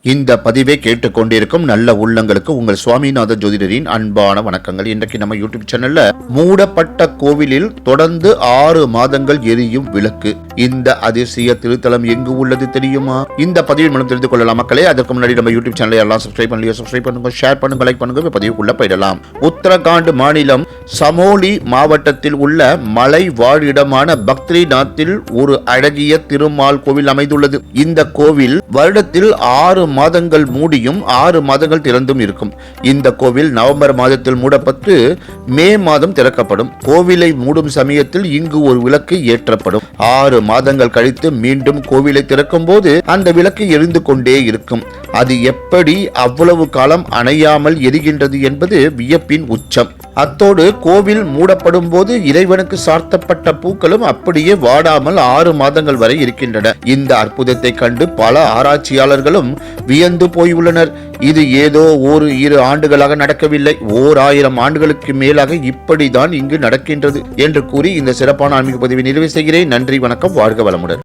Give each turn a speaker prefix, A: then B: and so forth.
A: இந்த பதிவை கேட்டுக்கொண்டிருக்கும் நல்ல உள்ளங்களுக்கு உங்கள் சுவாமிநாத ஜோதிடரின் அன்பான வணக்கங்கள். இன்றைக்கு நம்ம யூடியூப் சேனல்ல மூடப்பட்ட கோவிலில் தொடர்ந்து 6 மாதங்கள் எரியும் விளக்கு, இந்த அதிசய திருத்தலம் எங்கு உள்ளது தெரியுமா? இந்த பதிவின் மூலம் தெரிந்து கொள்ளலாம் மக்களே. அதற்கு முன்னாடி நம்ம யூடியூப் சேனலை எல்லாம் சப்ஸ்கிரைப் பண்ணுங்க, ஷேர் பண்ணுங்க, லைக் பண்ணுங்க. பதிவுக்குள்ள போயிடலாம். உத்தரகாண்ட் மாநிலம் சமோலி மாவட்டத்தில் உள்ள மலை வாழிடமான பத்ரிநாத்தில் ஒரு அழகிய திருமால் கோவில் அமைந்துள்ளது. இந்த கோவில் வருடத்தில் 6 மாதங்கள் மூடியும் 6 மாதங்கள் திறந்தும் இருக்கும். இந்த கோவில் நவம்பர் மாதத்தில் மூடப்பட்டு மே மாதம் திறக்கப்படும். கோவிலை மூடும் சமயத்தில் இங்கு ஒரு விளக்கு ஏற்றப்படும். 6 மாதங்கள் கழித்து மீண்டும் கோவிலை திறக்கும் போது அந்த விளக்கு எரிந்து கொண்டே இருக்கும். அது எப்படி அவ்வளவு காலம் அணையாமல் எரிகின்றது என்பது வியப்பின் உச்சம். அத்தோடு கோவில் மூடப்படும் போது இறைவனுக்கு சார்த்தப்பட்ட பூக்களும் அப்படியே வாடாமல் 6 மாதங்கள் வரை இருக்கின்றன. இந்த அற்புதத்தை கண்டு பல ஆராய்ச்சியாளர்களும் வியந்து போயுள்ளனர். இது ஏதோ 1-2 ஆண்டுகளாக நடக்கவில்லை, 1000 ஆண்டுகளுக்கு மேலாக இப்படிதான் இங்கு நடக்கின்றது என்று கூறி இந்த சிறப்பான ஆன்மீக பதிவை நிறைவு செய்கிறேன். நன்றி, வணக்கம், வாழ்க வளமுடன்.